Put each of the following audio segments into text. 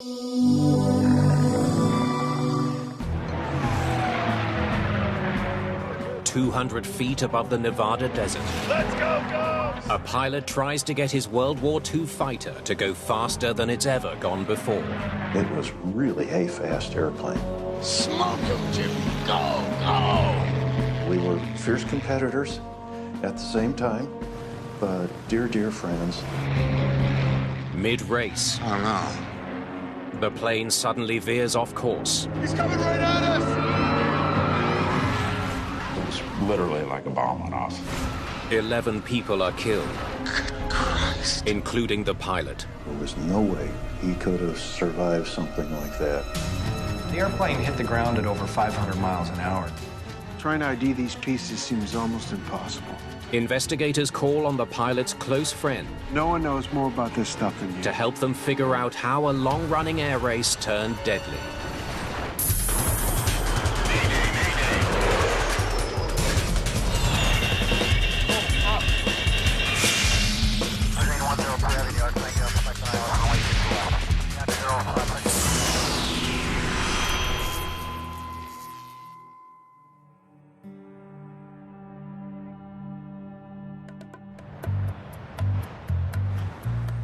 ...200 feet above the Nevada desert. Let's go, Ghost! A pilot tries to get his World War II fighter to go faster than it's ever gone before. It was really a fast airplane. Smoke him, Jimmy. Go, go! We were fierce competitors at the same time, but dear, dear friends. Mid-race, Oh, no. the plane suddenly veers off course. He's coming right at us! It was literally like a bomb went off. 11 people are killed, Christ. including the pilot. There was no way he could have survived something like that. The airplane hit the ground at over 500 miles an hour. Trying to ID these pieces seems almost impossible. Investigators call on the pilot's close friend No one knows more about this stuff than you. to help them figure out how a long-running air race turned deadly.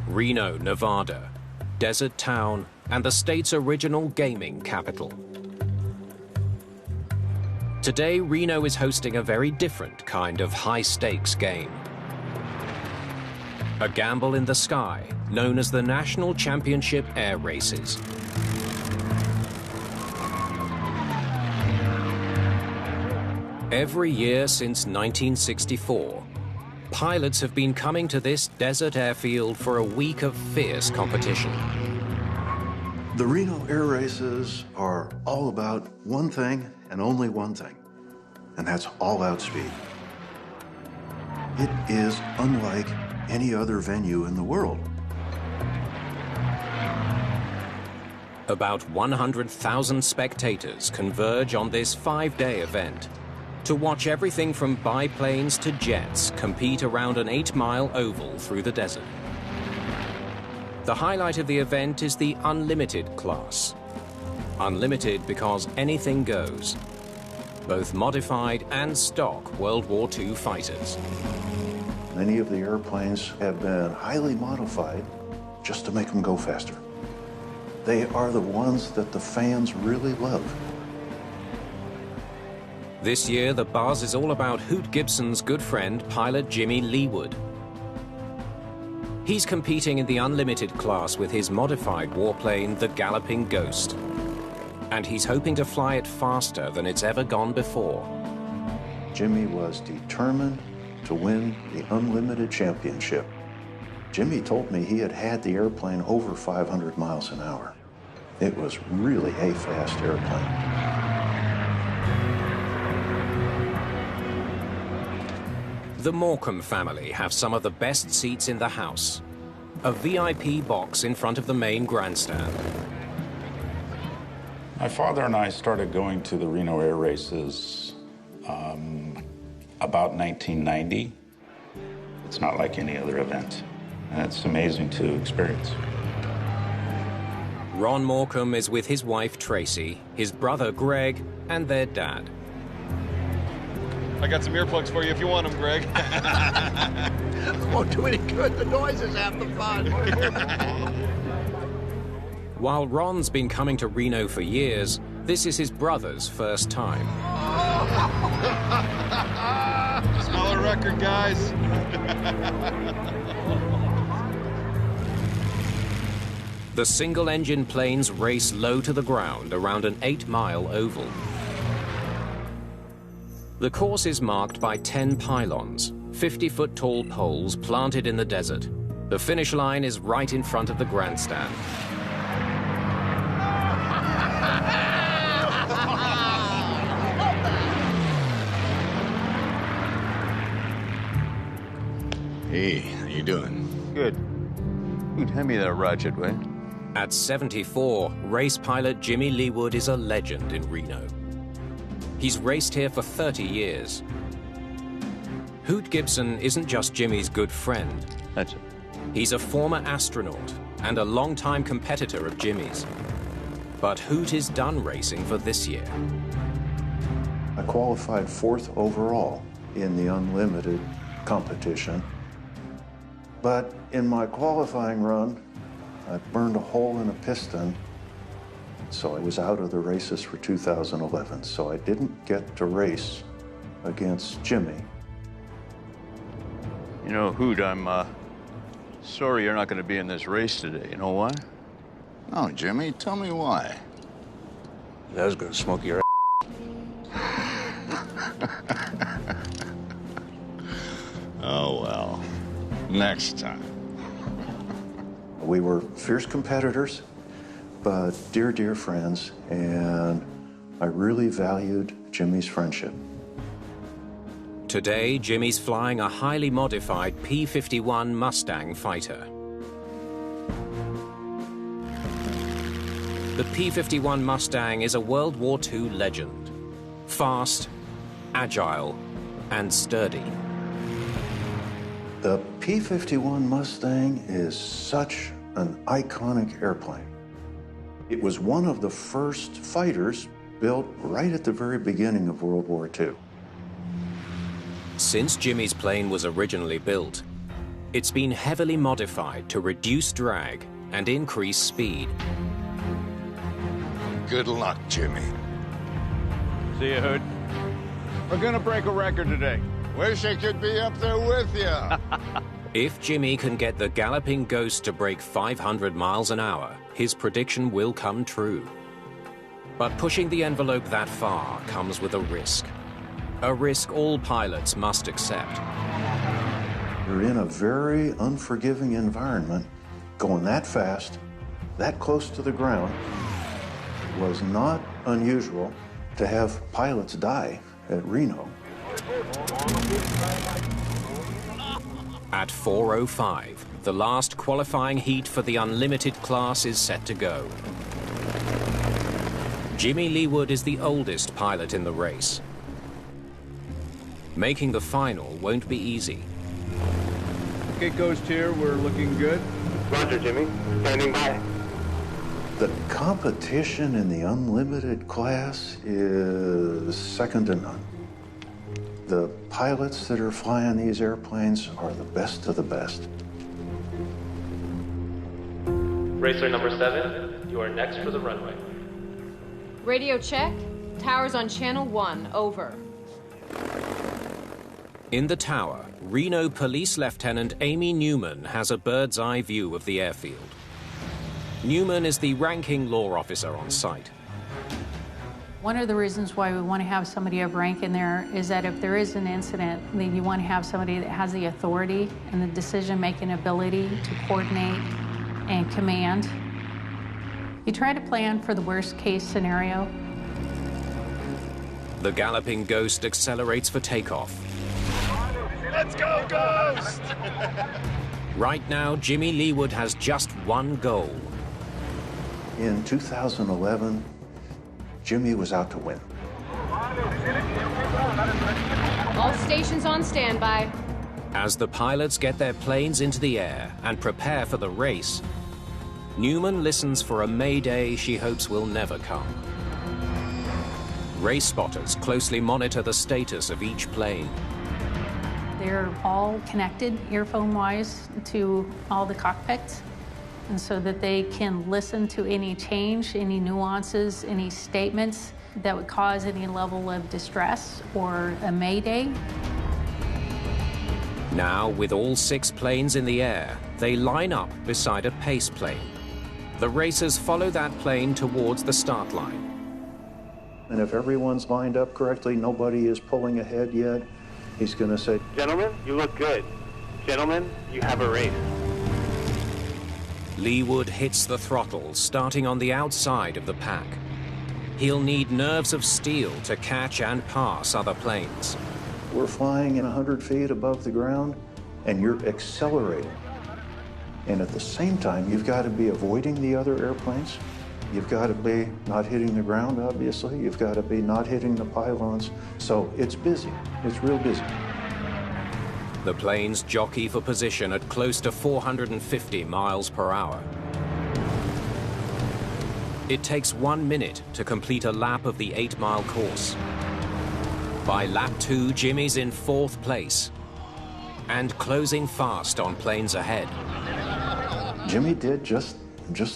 Reno, Nevada, desert town, and the state's original gaming capital. Today, Reno is hosting a very different kind of high-stakes game. A gamble in the sky, known as the National Championship Air Races. Every year since 1964, pilots have been coming to this desert airfield for a week of fierce competition. The Reno air races are all about one thing and only one thing, and that's all-out speed. It is unlike any other venue in the world. About 100,000 spectators converge on this 5-day event to watch everything from biplanes to jets compete around an 8-mile oval through the desert. The highlight of the event is the unlimited class. Unlimited because anything goes. Both modified and stock World War II fighters. Many of the airplanes have been highly modified just to make them go faster. They are the ones that the fans really love. This year, the buzz is all about Hoot Gibson's good friend, pilot Jimmy Leeward. He's competing in the unlimited class with his modified warplane, the Galloping Ghost. And he's hoping to fly it faster than it's ever gone before. Jimmy was determined to win the Unlimited Championship. Jimmy told me he had had the airplane over 500 miles an hour. It was really a fast airplane. The Morecambe family have some of the best seats in the house. A VIP box in front of the main grandstand. My father and I started going to the Reno air races about 1990. It's not like any other event, and it's amazing to experience. Ron Morecambe is with his wife Tracy, his brother Greg, and their dad. I got some earplugs for you if you want them, Greg. Won't do any good. The noise is half the fun. While Ron's been coming to Reno for years, this is his brother's first time. Smell a record, guys. The single-engine planes race low to the ground around an 8-mile oval. The course is marked by 10 pylons, 50-foot-tall poles planted in the desert. The finish line is right in front of the grandstand. Hey, how you doing? Good. Hand me that ratchet, will you? At 74, race pilot Jimmy Leeward is a legend in Reno. He's raced here for 30 years. Hoot Gibson isn't just Jimmy's good friend. That's it. He's a former astronaut and a longtime competitor of Jimmy's. But Hoot is done racing for this year. I qualified 4th overall in the unlimited competition. But in my qualifying run, I burned a hole in a piston, so I was out of the races for 2011. So I didn't get to race against Jimmy. You know, Hoot, I'm sorry you're not going to be in this race today. You know why? No, Jimmy, tell me why. I was going to smoke your Oh, well, next time. We were fierce competitors, but dear, dear friends, and I really valued Jimmy's friendship. Today, Jimmy's flying a highly modified P-51 Mustang fighter. The P-51 Mustang is a World War II legend. Fast, agile, and sturdy. The P-51 Mustang is such an iconic airplane. It was one of the first fighters built right at the very beginning of World War II. Since Jimmy's plane was originally built, it's been heavily modified to reduce drag and increase speed. Good luck, Jimmy. See you, Hoot. We're gonna break a record today. Wish I could be up there with you. If Jimmy can get the Galloping Ghost to break 500 miles an hour, his prediction will come true. But pushing the envelope that far comes with a risk. A risk all pilots must accept. You're in a very unforgiving environment. Going that fast, that close to the ground, was not unusual to have pilots die at Reno. At 4:05, the last qualifying heat for the unlimited class is set to go. Jimmy Leeward is the oldest pilot in the race. Making the final won't be easy. Okay, Ghost here. We're looking good. Roger, Jimmy. Standing by. The competition in the unlimited class is second to none. The pilots that are flying these airplanes are the best of the best. Racer number 7, you are next for the runway. Radio check. Towers on channel 1, over. In the tower, Reno Police Lieutenant Amy Newman has a bird's eye view of the airfield. Newman is the ranking law officer on site. One of the reasons why we want to have somebody of rank in there is that if there is an incident, then you want to have somebody that has the authority and the decision-making ability to coordinate and command. You try to plan for the worst-case scenario. The Galloping Ghost accelerates for takeoff. Let's go, Ghost! Right now, Jimmy Leeward has just one goal. In 2011, Jimmy was out to win. All stations on standby. As the pilots get their planes into the air and prepare for the race, Newman listens for a Mayday she hopes will never come. Race spotters closely monitor the status of each plane. They're all connected earphone-wise to all the cockpits, and so that they can listen to any change, any nuances, any statements that would cause any level of distress or a Mayday. Now, with all 6 planes in the air, they line up beside a pace plane. The racers follow that plane towards the start line. And if everyone's lined up correctly, nobody is pulling ahead yet, he's going to say, Gentlemen, you look good. Gentlemen, you have a race. Leeward hits the throttle, starting on the outside of the pack. He'll need nerves of steel to catch and pass other planes. we're flying in 100 feet above the ground, and you're accelerating. And at the same time, you've got to be avoiding the other airplanes. You've got to be not hitting the ground, obviously. You've got to be not hitting the pylons. So it's busy. It's real busy. The planes jockey for position at close to 450 miles per hour. It takes 1 minute to complete a lap of the 8-mile course. By lap 2, Jimmy's in 4th place and closing fast on planes ahead. Jimmy did just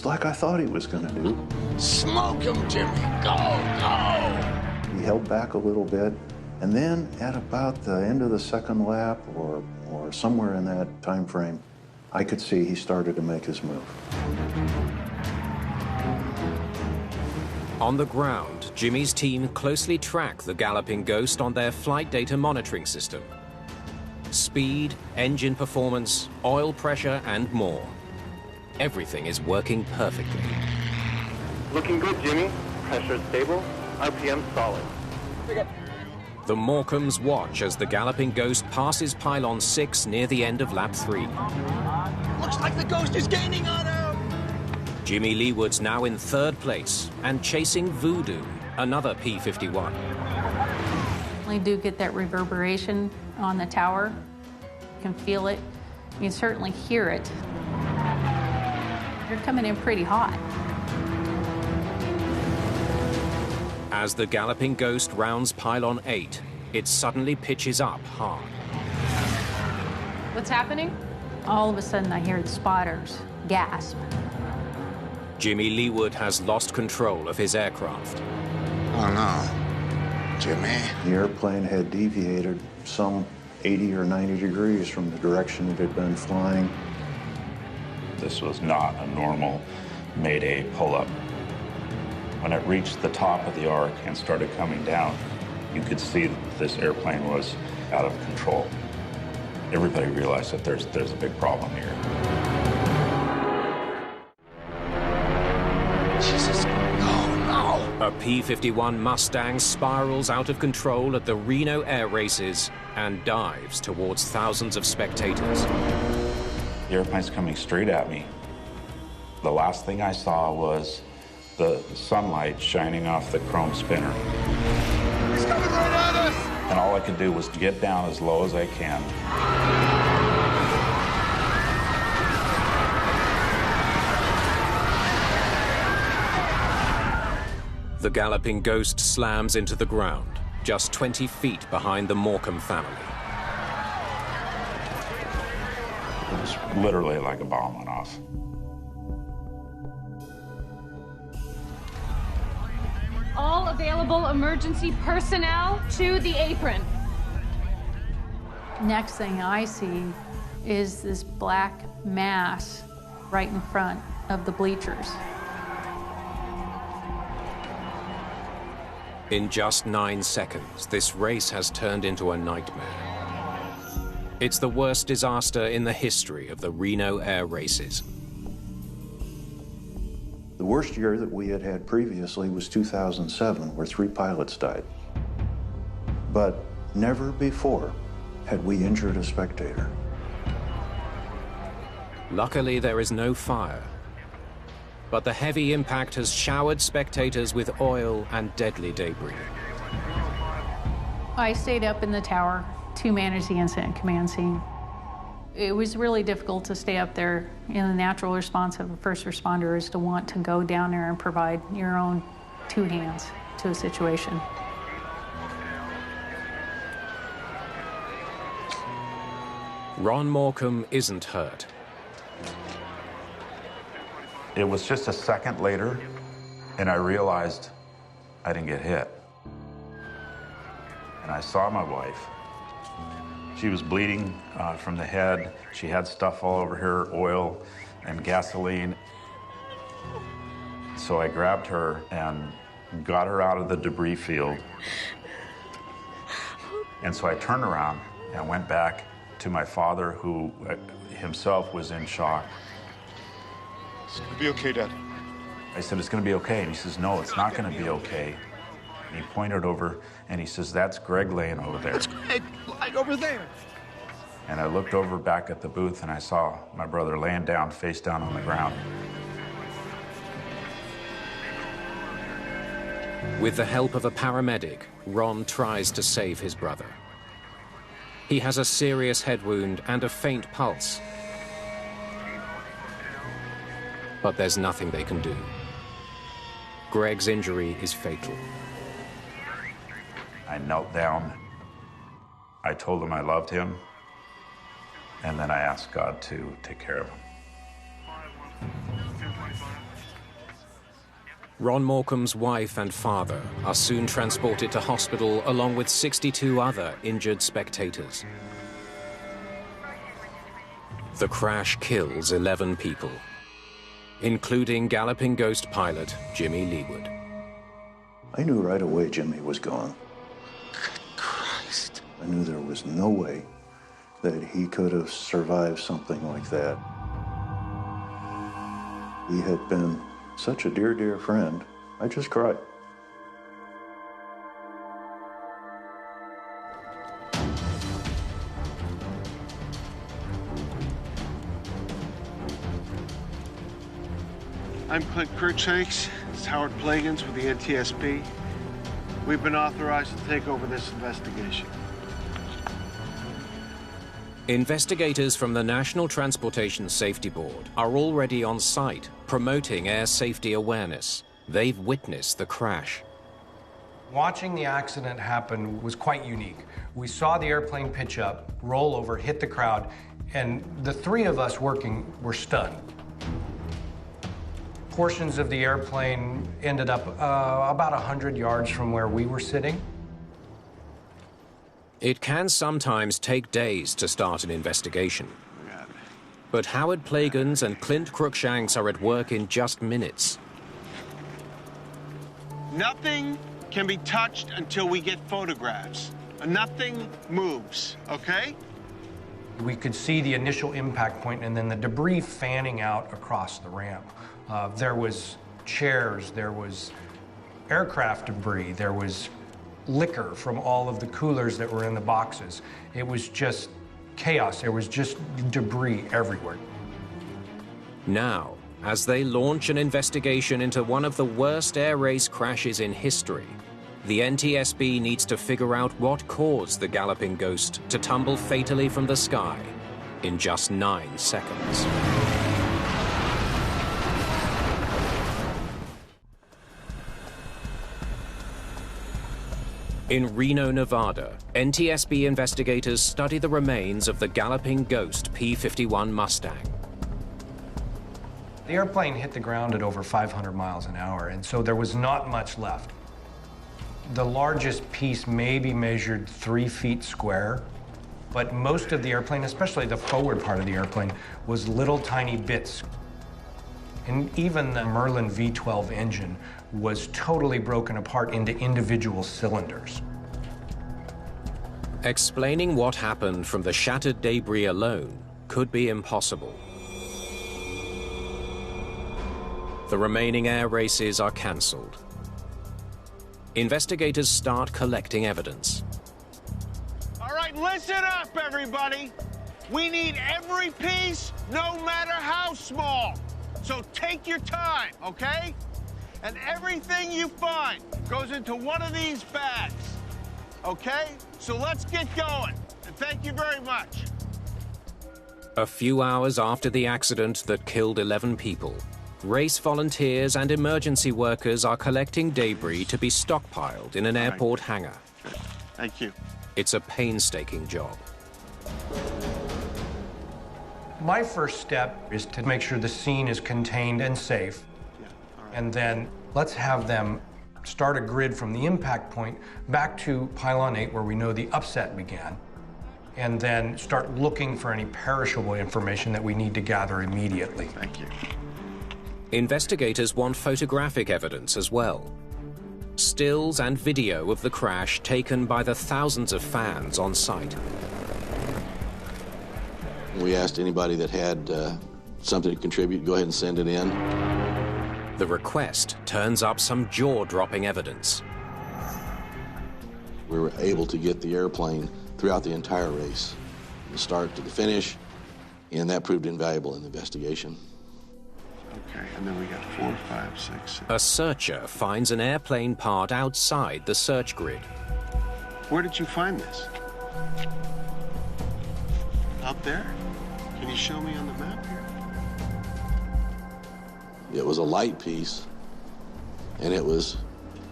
like I thought he was going to do. Smoke him, Jimmy. Go, go. He held back a little bit, and then at about the end of the 2nd lap or somewhere in that time frame, I could see he started to make his move. On the ground, Jimmy's team closely track the Galloping Ghost on their flight data monitoring system. Speed, engine performance, oil pressure, and more. Everything is working perfectly. Looking good, Jimmy. Pressure stable, RPM solid. The Morecambs watch as the Galloping Ghost passes pylon 6 near the end of lap 3. Looks like the Ghost is gaining on him! Jimmy Leeward's now in 3rd place and chasing Voodoo, another P-51. We do get that reverberation on the tower. You can feel it. You can certainly hear it. You're coming in pretty hot. As the Galloping Ghost rounds pylon 8, it suddenly pitches up hard. What's happening? All of a sudden, I hear the spotters gasp. Jimmy Leeward has lost control of his aircraft. Oh, no. Jimmy? The airplane had deviated some 80 or 90 degrees from the direction it had been flying. This was not a normal Mayday pull-up. When it reached the top of the arc and started coming down, you could see that this airplane was out of control. Everybody realized that there's a big problem here. Jesus, no. A P-51 Mustang spirals out of control at the Reno air races and dives towards thousands of spectators. The airplane's coming straight at me. The last thing I saw was the sunlight shining off the chrome spinner. He's coming right at us! And all I could do was get down as low as I can. The Galloping Ghost slams into the ground, just 20 feet behind the Morecambe family. It was literally like a bomb went off. All available emergency personnel to the apron. Next thing I see is this black mass right in front of the bleachers. In just 9 seconds, this race has turned into a nightmare. It's the worst disaster in the history of the Reno air races. The worst year that we had had previously was 2007, where 3 pilots died. But never before had we injured a spectator. Luckily, there is no fire. But the heavy impact has showered spectators with oil and deadly debris. I stayed up in the tower to manage the incident command scene. It was really difficult to stay up there. The natural response of a first responder is to want to go down there and provide your own 2 hands to a situation. Ron Morecambe isn't hurt. It was just a second later, and I realized I didn't get hit. And I saw my wife. She was bleeding from the head. She had stuff all over her, oil and gasoline. So I grabbed her and got her out of the debris field. And so I turned around and went back to my father, who himself was in shock. It's gonna be okay, Dad. I said, it's gonna be okay. And he says, no, it's not gonna be okay. And he pointed over and he says, that's Greg laying over there. That's Greg lying over there. And I looked over back at the booth and I saw my brother laying down, face down on the ground. With the help of a paramedic, Ron tries to save his brother. He has a serious head wound and a faint pulse. But there's nothing they can do. Greg's injury is fatal. I knelt down. I told him I loved him. And then I asked God to take care of him. Ron Morecambe's wife and father are soon transported to hospital along with 62 other injured spectators. The crash kills 11 people, including Galloping Ghost pilot Jimmy Leeward. I knew right away Jimmy was gone. Good Christ. I knew there was no way that he could have survived something like that. He had been such a dear, dear friend. I just cried. I'm Clint Cruikshanks. It's Howard Plagans with the NTSB. We've been authorized to take over this investigation. Investigators from the National Transportation Safety Board are already on site, promoting air safety awareness. They've witnessed the crash. Watching the accident happen was quite unique. We saw the airplane pitch up, roll over, hit the crowd, and the three of us working were stunned. Portions of the airplane ended up about 100 yards from where we were sitting. It can sometimes take days to start an investigation. But Howard Plagans and Clint Cruikshanks are at work in just minutes. Nothing can be touched until we get photographs. Nothing moves, okay? We could see the initial impact point and then the debris fanning out across the ramp. There was chairs, there was aircraft debris, there was liquor from all of the coolers that were in the boxes. It was just chaos. There was just debris everywhere. Now, as they launch an investigation into one of the worst air race crashes in history, the NTSB needs to figure out what caused the Galloping Ghost to tumble fatally from the sky in just 9 seconds. In Reno, Nevada, NTSB investigators study the remains of the Galloping Ghost P-51 Mustang. The airplane hit the ground at over 500 miles an hour, and so there was not much left. The largest piece maybe measured 3 feet square, but most of the airplane, especially the forward part of the airplane, was little tiny bits. And even the Merlin V12 engine was totally broken apart into individual cylinders. Explaining what happened from the shattered debris alone could be impossible. The remaining air races are cancelled. Investigators start collecting evidence. All right, listen up, everybody. We need every piece, no matter how small. So take your time, okay? And everything you find goes into one of these bags, okay? So let's get going, and thank you very much. A few hours after the accident that killed 11 people, race volunteers and emergency workers are collecting debris to be stockpiled in an airport hangar. Thank you. It's a painstaking job. My first step is to make sure the scene is contained and safe. And then let's have them start a grid from the impact point back to pylon 8 where we know the upset began. And then start looking for any perishable information that we need to gather immediately. Thank you. Investigators want photographic evidence as well. Stills and video of the crash taken by the thousands of fans on site. We asked anybody that had something to contribute, go ahead and send it in. The request turns up some jaw-dropping evidence. We were able to get the airplane throughout the entire race, from the start to the finish, and that proved invaluable in the investigation. Okay, and then we got 4, 5, 6, 7. A searcher finds an airplane part outside the search grid. Where did you find this? Out there? Can you show me on the map here? It was a light piece and it was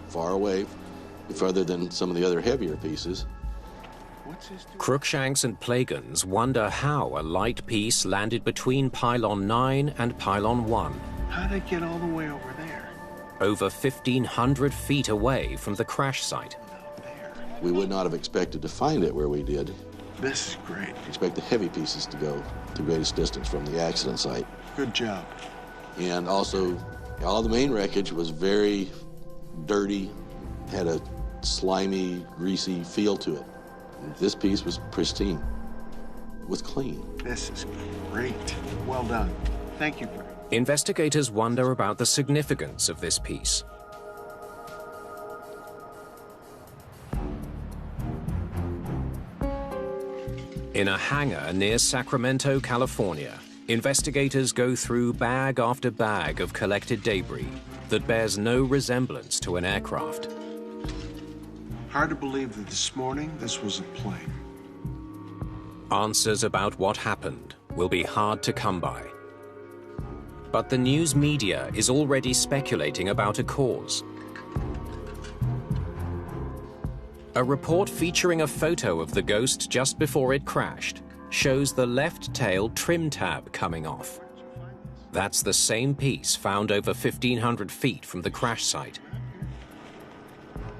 far away, further than some of the other heavier pieces. Crookshanks and Plagans wonder how a light piece landed between Pylon 9 and Pylon 1. How'd it get all the way over there? Over 1,500 feet away from the crash site. We would not have expected to find it where we did. This is great. Expect the heavy pieces to go the greatest distance from the accident site. Good job. And also, all the main wreckage was very dirty, had a slimy, greasy feel to it. This piece was pristine, was clean. This is great. Well done. Thank you, Greg. Investigators wonder about the significance of this piece. In a hangar near Sacramento, California, investigators go through bag after bag of collected debris that bears no resemblance to an aircraft. Hard to believe that this morning this was a plane. Answers about what happened will be hard to come by. But the news media is already speculating about a cause. A report featuring a photo of the Ghost just before it crashed shows the left tail trim tab coming off. That's the same piece found over 1,500 feet from the crash site.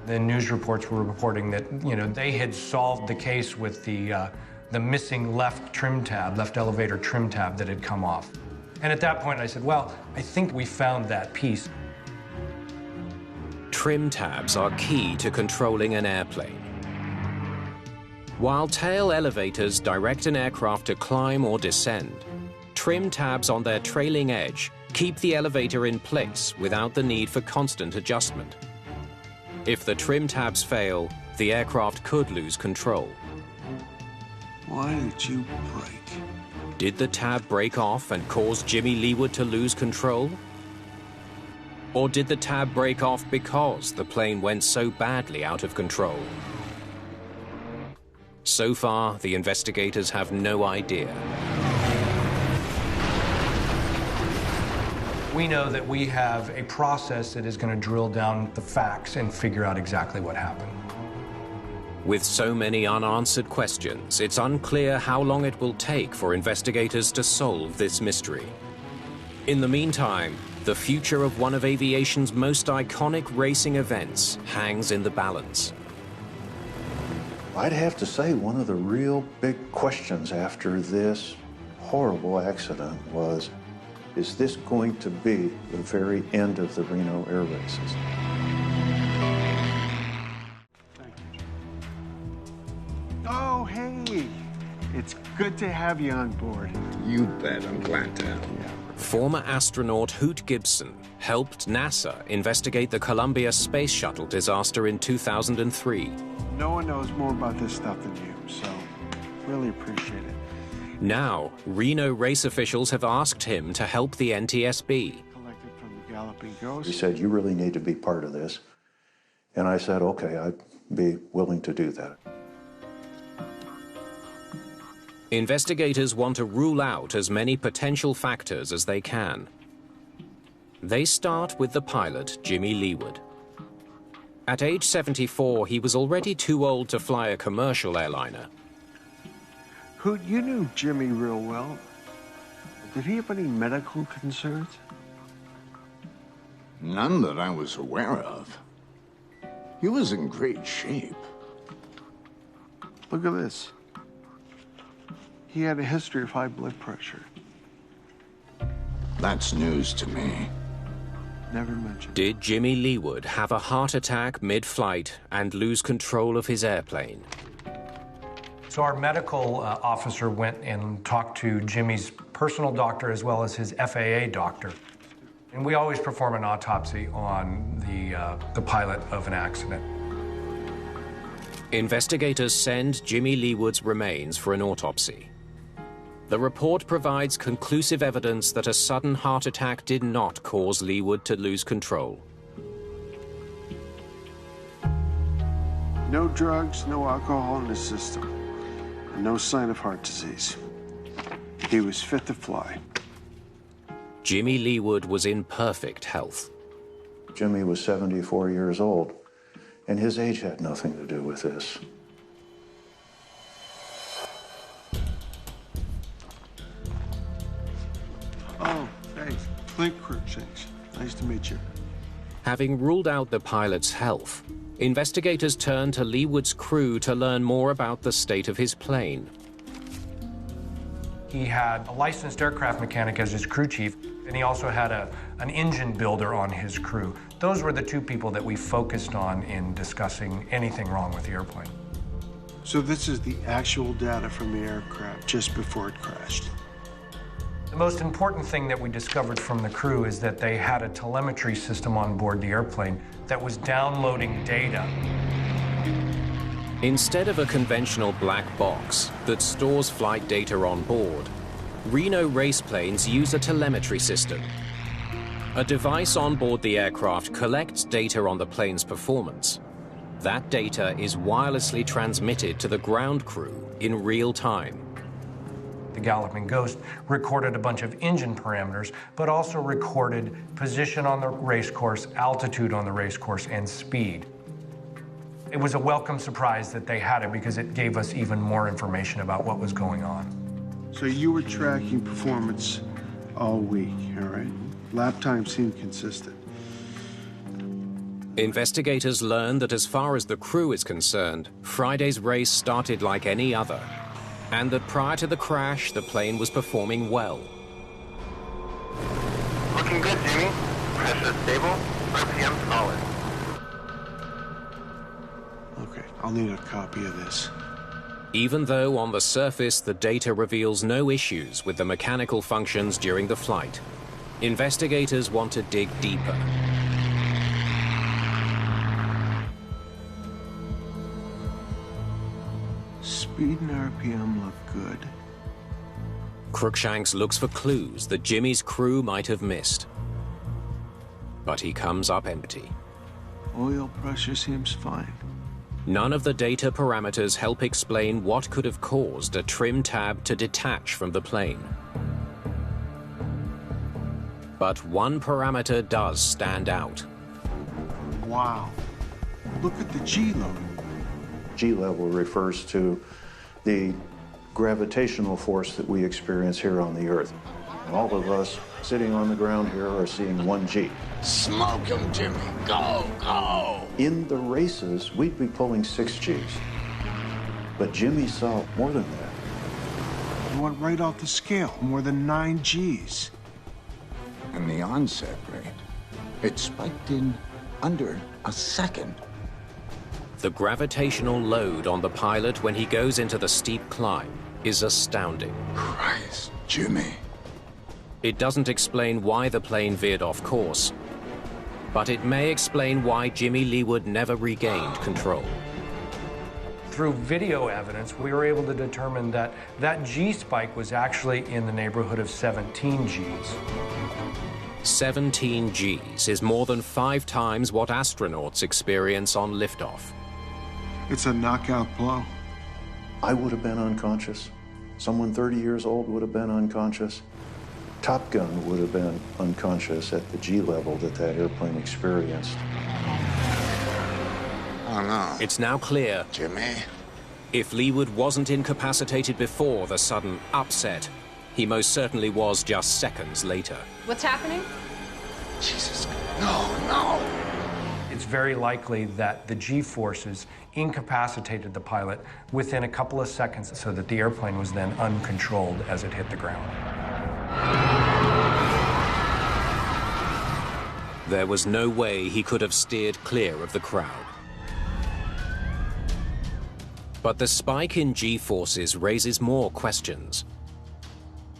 The news reports were reporting that, they had solved the case with the missing left trim tab, left elevator trim tab that had come off. And at that point I said, well, I think we found that piece. Trim tabs are key to controlling an airplane. While tail elevators direct an aircraft to climb or descend, trim tabs on their trailing edge keep the elevator in place without the need for constant adjustment. If the trim tabs fail, the aircraft could lose control. Why did you break? Did the tab break off and cause Jimmy Leeward to lose control? Or did the tab break off because the plane went so badly out of control? So far, the investigators have no idea. We know that we have a process that is going to drill down the facts and figure out exactly what happened. With so many unanswered questions, it's unclear how long it will take for investigators to solve this mystery. In the meantime, the future of one of aviation's most iconic racing events hangs in the balance. I'd have to say one of the real big questions after this horrible accident was, is this going to be the very end of the Reno air races? Oh, hey. It's good to have you on board. You bet, I'm glad to. Yeah. Former astronaut Hoot Gibson helped NASA investigate the Columbia Space Shuttle disaster in 2003. No one knows more about this stuff than you, so really appreciate it. Now, Reno race officials have asked him to help the NTSB. Collected from the Galloping Ghost. He said, you really need to be part of this. And I said, okay, I'd be willing to do that. Investigators want to rule out as many potential factors as they can. They start with the pilot, Jimmy Leeward. At age 74, he was already too old to fly a commercial airliner. Hoot, you knew Jimmy real well. Did he have any medical concerns? None that I was aware of. He was in great shape. Look at this. He had a history of high blood pressure. That's news to me. Never mentioned. Did Jimmy Leeward have a heart attack mid-flight and lose control of his airplane? So our medical officer went and talked to Jimmy's personal doctor as well as his FAA doctor. And we always perform an autopsy on the pilot of an accident. Investigators send Jimmy Leeward's remains for an autopsy. The report provides conclusive evidence that a sudden heart attack did not cause Leeward to lose control. No drugs, no alcohol in his system, and no sign of heart disease. He was fit to fly. Jimmy Leeward was in perfect health. Jimmy was 74 years old, and his age had nothing to do with this. Oh, thanks. Clint Cruikshanks. Nice to meet you. Having ruled out the pilot's health, investigators turned to Leeward's crew to learn more about the state of his plane. He had a licensed aircraft mechanic as his crew chief, and he also had an engine builder on his crew. Those were the two people that we focused on in discussing anything wrong with the airplane. So this is the actual data from the aircraft just before it crashed. The most important thing that we discovered from the crew is that they had a telemetry system on board the airplane that was downloading data. Instead of a conventional black box that stores flight data on board, Reno race planes use a telemetry system. A device on board the aircraft collects data on the plane's performance. That data is wirelessly transmitted to the ground crew in real time. The Galloping Ghost recorded a bunch of engine parameters, but also recorded position on the race course, altitude on the race course, and speed. It was a welcome surprise that they had it because it gave us even more information about what was going on. So you were tracking performance all week, all right? Lap time seemed consistent. Investigators learned that as far as the crew is concerned, Friday's race started like any other, and that prior to the crash, the plane was performing well. Looking good, Jimmy. Pressure stable, RPM solid. Okay, I'll need a copy of this. Even though on the surface the data reveals no issues with the mechanical functions during the flight, investigators want to dig deeper. Speed and RPM look good. Cruikshanks looks for clues that Jimmy's crew might have missed. But he comes up empty. Oil pressure seems fine. None of the data parameters help explain what could have caused a trim tab to detach from the plane. But one parameter does stand out. Wow. Look at the G load. G level refers to the gravitational force that we experience here on the Earth. And all of us sitting on the ground here are seeing 1 G. Smoke him, Jimmy. Go, go. In the races, we'd be pulling 6 Gs. But Jimmy saw more than that. You went right off the scale, more than 9 Gs. And the onset rate, it spiked in under a second. The gravitational load on the pilot when he goes into the steep climb is astounding. Christ, Jimmy. It doesn't explain why the plane veered off course, but it may explain why Jimmy Leeward never regained control. Through video evidence, we were able to determine that that G spike was actually in the neighborhood of 17 Gs. 17 Gs is more than 5 times what astronauts experience on liftoff. It's a knockout blow. I would have been unconscious. Someone 30 years old would have been unconscious. Top Gun would have been unconscious at the G level that airplane experienced. Oh, no. It's now clear, Jimmy. If Leeward wasn't incapacitated before the sudden upset, he most certainly was just seconds later. What's happening? Jesus, no. It's very likely that the G-forces incapacitated the pilot within a couple of seconds so that the airplane was then uncontrolled as it hit the ground. There was no way he could have steered clear of the crowd. But the spike in G-forces raises more questions.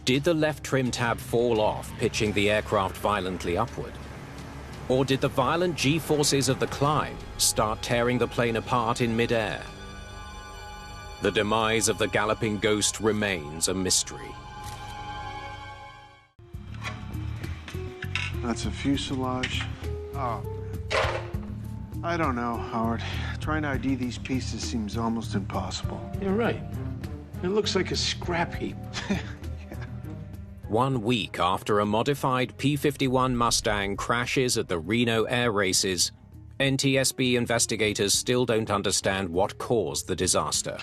Did the left trim tab fall off, pitching the aircraft violently upward? Or did the violent G-forces of the climb start tearing the plane apart in midair? The demise of the Galloping Ghost remains a mystery. That's a fuselage. Oh, I don't know, Howard. Trying to ID these pieces seems almost impossible. You're right. It looks like a scrap heap. Yeah. 1 week after a modified P-51 Mustang crashes at the Reno air races, NTSB investigators still don't understand what caused the disaster.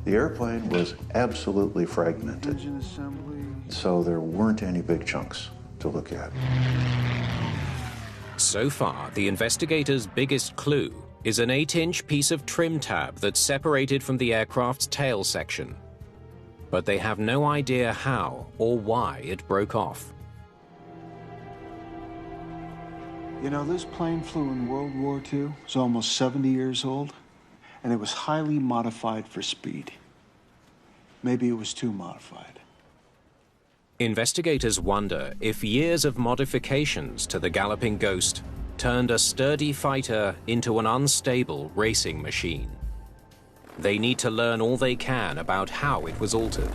The airplane was absolutely fragmented, so there weren't any big chunks to look at. So far, the investigators' biggest clue is an 8-inch piece of trim tab that's separated from the aircraft's tail section. But they have no idea how or why it broke off. You know, this plane flew in World War II. It's almost 70 years old, and it was highly modified for speed. Maybe it was too modified. Investigators wonder if years of modifications to the Galloping Ghost turned a sturdy fighter into an unstable racing machine. They need to learn all they can about how it was altered.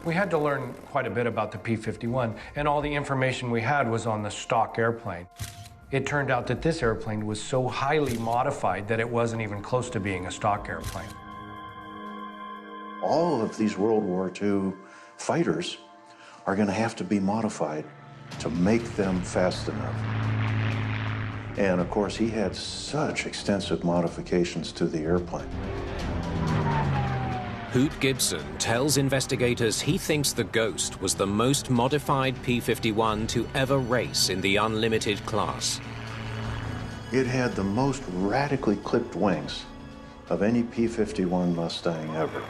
We had to learn quite a bit about the P-51, and all the information we had was on the stock airplane. It turned out that this airplane was so highly modified that it wasn't even close to being a stock airplane. All of these World War II fighters are going to have to be modified to make them fast enough. And of course, he had such extensive modifications to the airplane. Hoot Gibson tells investigators he thinks the Ghost was the most modified P-51 to ever race in the unlimited class. It had the most radically clipped wings of any P-51 Mustang ever.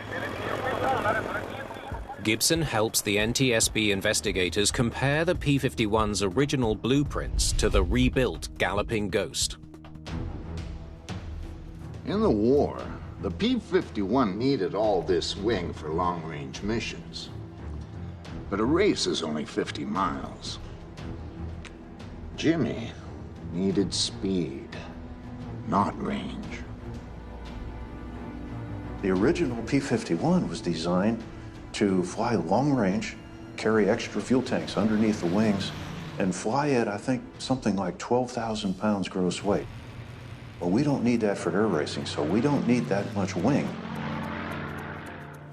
Gibson helps the NTSB investigators compare the P-51's original blueprints to the rebuilt Galloping Ghost. In the war, the P-51 needed all this wing for long-range missions. But a race is only 50 miles. Jimmy needed speed, not range. The original P-51 was designed to fly long range, carry extra fuel tanks underneath the wings, and fly at, I think, something like 12,000 pounds gross weight. Well, we don't need that for air racing, so we don't need that much wing.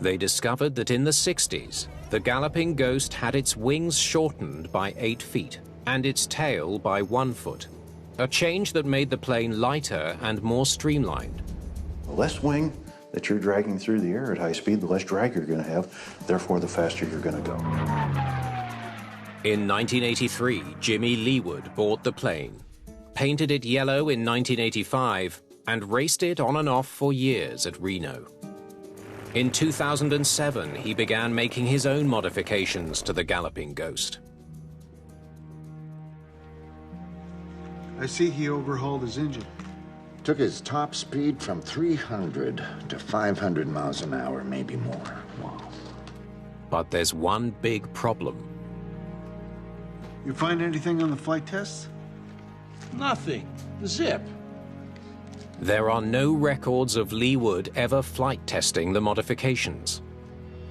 They discovered that in the 60s, the Galloping Ghost had its wings shortened by 8 feet and its tail by 1 foot, a change that made the plane lighter and more streamlined. The less wing that you're dragging through the air at high speed, the less drag you're going to have, therefore the faster you're going to go. In 1983, Jimmy Leeward bought the plane, painted it yellow in 1985, and raced it on and off for years at Reno. In 2007, he began making his own modifications to the Galloping Ghost. I see he overhauled his engine. Took his top speed from 300 to 500 miles an hour, maybe more. Wow. But there's one big problem. You find anything on the flight tests? Nothing. Zip. There are no records of Leeward ever flight testing the modifications.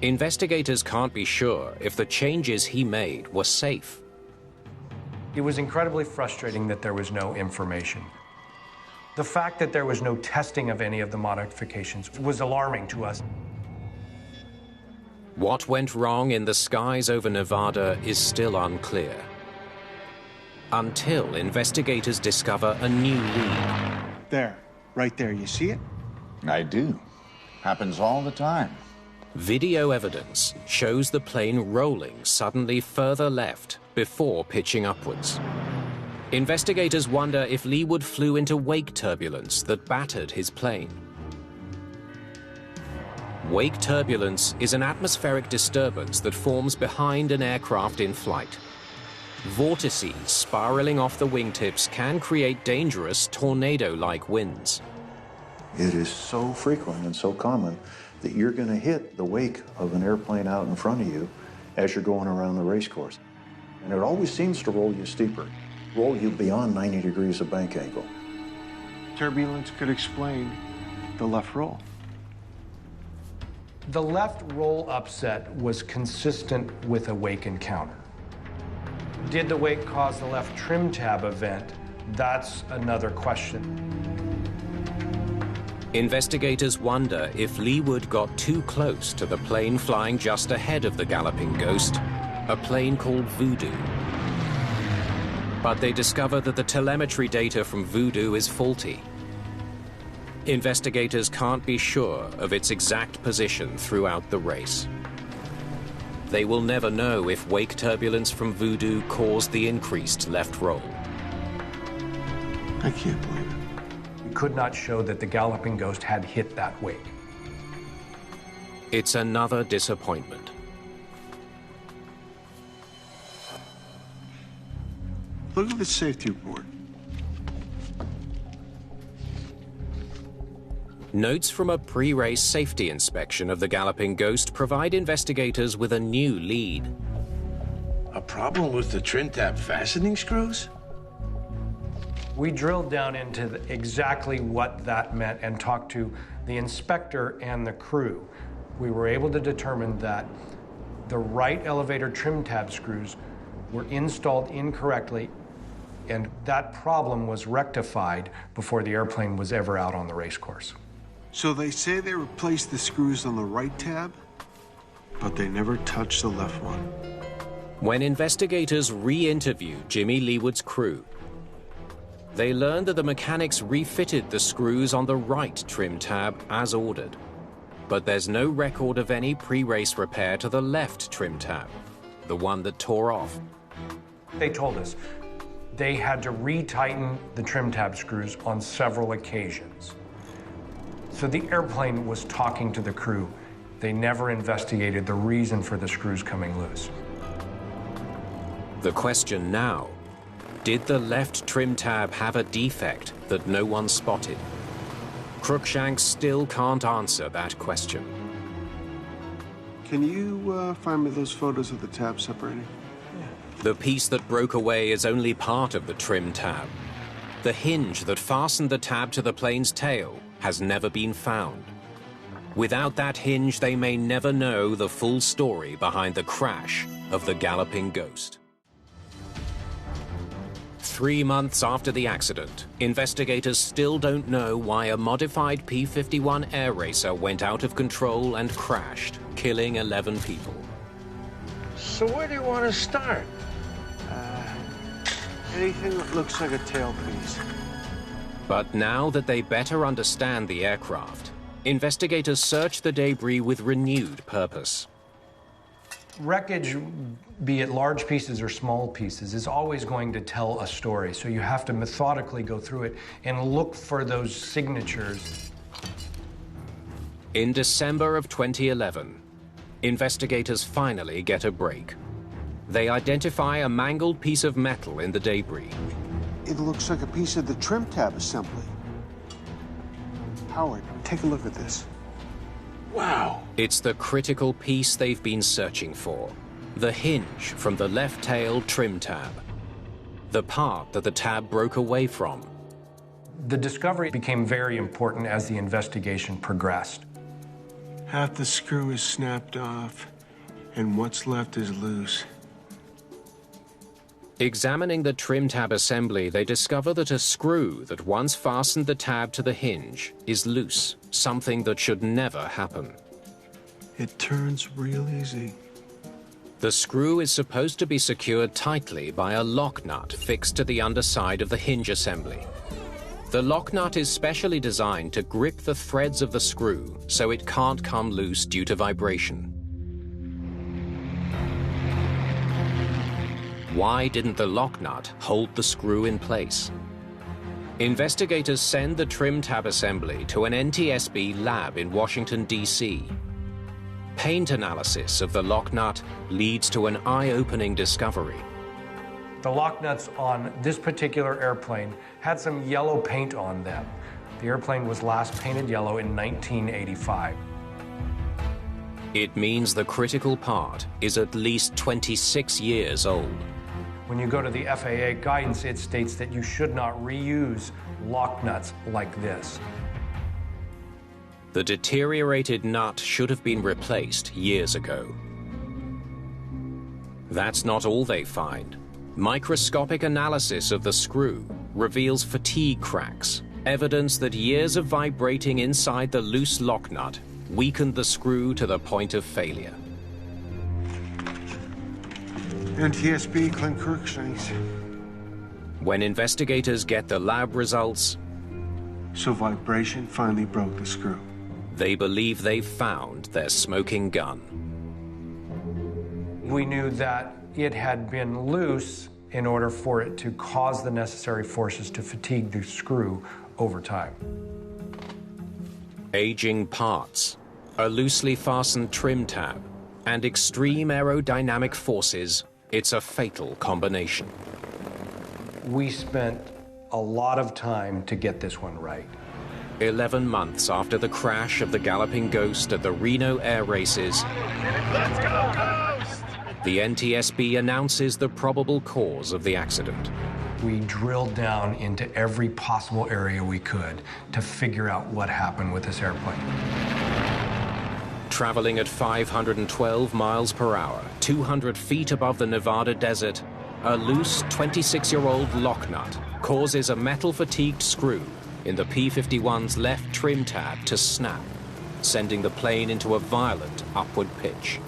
Investigators can't be sure if the changes he made were safe. It was incredibly frustrating that there was no information. The fact that there was no testing of any of the modifications was alarming to us. What went wrong in the skies over Nevada is still unclear. Until investigators discover a new lead. There, right there, you see it? I do. Happens all the time. Video evidence shows the plane rolling suddenly further left before pitching upwards. Investigators wonder if Leeward flew into wake turbulence that battered his plane. Wake turbulence is an atmospheric disturbance that forms behind an aircraft in flight. Vortices spiraling off the wingtips can create dangerous tornado-like winds. It is so frequent and so common that you're going to hit the wake of an airplane out in front of you as you're going around the race course. And it always seems to roll you steeper, roll you beyond 90 degrees of bank angle. Turbulence could explain the left roll. The left roll upset was consistent with a wake encounter. Did the wake cause the left trim tab event? That's another question. Investigators wonder if Leeward got too close to the plane flying just ahead of the Galloping Ghost, a plane called Voodoo. But they discover that the telemetry data from Voodoo is faulty. Investigators can't be sure of its exact position throughout the race. They will never know if wake turbulence from Voodoo caused the increased left roll. I can't believe it. We could not show that the Galloping Ghost had hit that wake. It's another disappointment. Look at the safety report. Notes from a pre-race safety inspection of the Galloping Ghost provide investigators with a new lead. A problem with the trim tab fastening screws? We drilled down into exactly what that meant and talked to the inspector and the crew. We were able to determine that the right elevator trim tab screws were installed incorrectly, and that problem was rectified before the airplane was ever out on the race course. So they say they replaced the screws on the right tab, but they never touched the left one. When investigators re-interview Jimmy Leeward's crew, they learn that the mechanics refitted the screws on the right trim tab as ordered. But there's no record of any pre-race repair to the left trim tab, the one that tore off. They told us they had to retighten the trim tab screws on several occasions. So the airplane was talking to the crew. They never investigated the reason for the screws coming loose. The question now, did the left trim tab have a defect that no one spotted? Cruikshank still can't answer that question. Can you find me those photos of the tab separating? The piece that broke away is only part of the trim tab. The hinge that fastened the tab to the plane's tail has never been found. Without that hinge, they may never know the full story behind the crash of the Galloping Ghost. 3 months after the accident, investigators still don't know why a modified P-51 air racer went out of control and crashed, killing 11 people. So where do you want to start? Anything that looks like a tailpiece. But now that they better understand the aircraft, investigators search the debris with renewed purpose. Wreckage, be it large pieces or small pieces, is always going to tell a story. So you have to methodically go through it and look for those signatures. In December of 2011, investigators finally get a break. They identify a mangled piece of metal in the debris. It looks like a piece of the trim tab assembly. Howard, take a look at this. Wow. It's the critical piece they've been searching for. The hinge from the left tail trim tab. The part that the tab broke away from. The discovery became very important as the investigation progressed. Half the screw is snapped off, and what's left is loose. Examining the trim tab assembly, they discover that a screw that once fastened the tab to the hinge is loose, something that should never happen. It turns real easy. The screw is supposed to be secured tightly by a lock nut fixed to the underside of the hinge assembly. The lock nut is specially designed to grip the threads of the screw so it can't come loose due to vibration. Why didn't the lock nut hold the screw in place? Investigators send the trim tab assembly to an NTSB lab in Washington, D.C. Paint analysis of the lock nut leads to an eye-opening discovery. The lock nuts on this particular airplane had some yellow paint on them. The airplane was last painted yellow in 1985. It means the critical part is at least 26 years old. When you go to the FAA guidance, it states that you should not reuse lock nuts like this. The deteriorated nut should have been replaced years ago. That's not all they find. Microscopic analysis of the screw reveals fatigue cracks, evidence that years of vibrating inside the loose lock nut weakened the screw to the point of failure. NTSB Clint Cruikshanks. When investigators get the lab results, so vibration finally broke the screw. They believe they've found their smoking gun. We knew that it had been loose in order for it to cause the necessary forces to fatigue the screw over time. Aging parts, a loosely fastened trim tab, and extreme aerodynamic forces, it's a fatal combination. We spent a lot of time to get this one right. 11 months after the crash of the Galloping Ghost at the Reno Air Races, Let's go, Ghost! the NTSB announces the probable cause of the accident. We drilled down into every possible area we could to figure out what happened with this airplane. Traveling at 512 miles per hour, 200 feet above the Nevada desert, a loose 26-year-old lock nut causes a metal-fatigued screw in the P-51's left trim tab to snap, sending the plane into a violent upward pitch.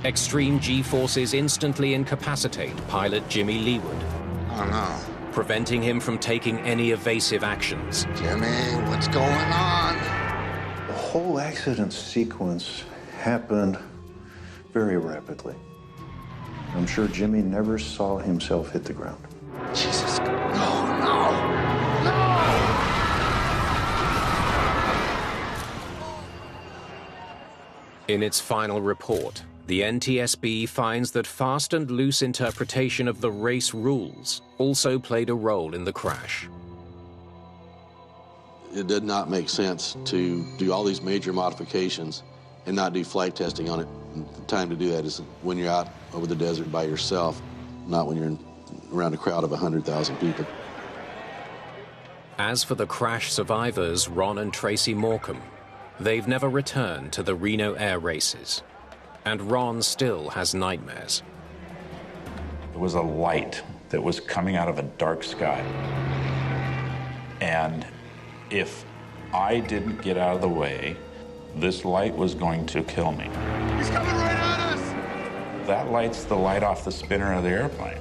Extreme G-forces instantly incapacitate pilot Jimmy Leeward, preventing him from taking any evasive actions. Jimmy, what's going on? The whole accident sequence happened very rapidly. I'm sure Jimmy never saw himself hit the ground. Jesus, no. In its final report, the NTSB finds that fast and loose interpretation of the race rules also played a role in the crash. It did not make sense to do all these major modifications and not do flight testing on it. The time to do that is when you're out over the desert by yourself, not when you're around a crowd of 100,000 people. As for the crash survivors, Ron and Tracy Morecambe, they've never returned to the Reno Air Races. And Ron still has nightmares. There was a light that was coming out of a dark sky. And if I didn't get out of the way, this light was going to kill me. He's coming right at us! That light's the light off the spinner of the airplane.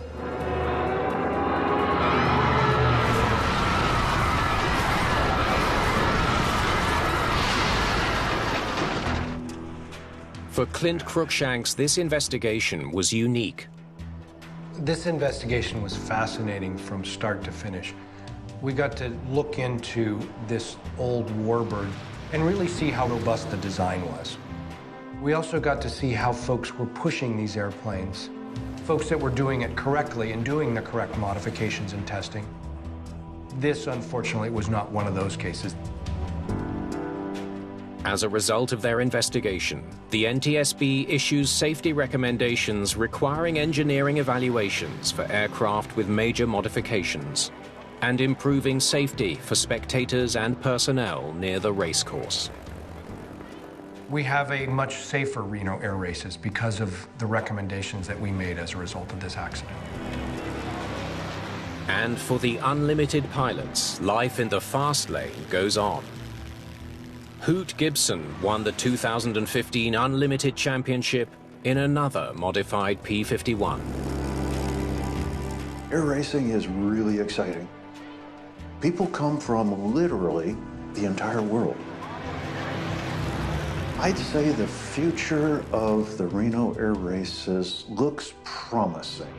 For Clint Cruikshanks, this investigation was unique. This investigation was fascinating from start to finish. We got to look into this old warbird and really see how robust the design was. We also got to see how folks were pushing these airplanes, folks that were doing it correctly and doing the correct modifications and testing. This, unfortunately, was not one of those cases. As a result of their investigation, the NTSB issues safety recommendations requiring engineering evaluations for aircraft with major modifications and improving safety for spectators and personnel near the racecourse. We have a much safer Reno Air Races because of the recommendations that we made as a result of this accident. And for the unlimited pilots, life in the fast lane goes on. Hoot Gibson won the 2015 Unlimited Championship in another modified P-51. Air racing is really exciting. People come from literally the entire world. I'd say the future of the Reno Air Races looks promising.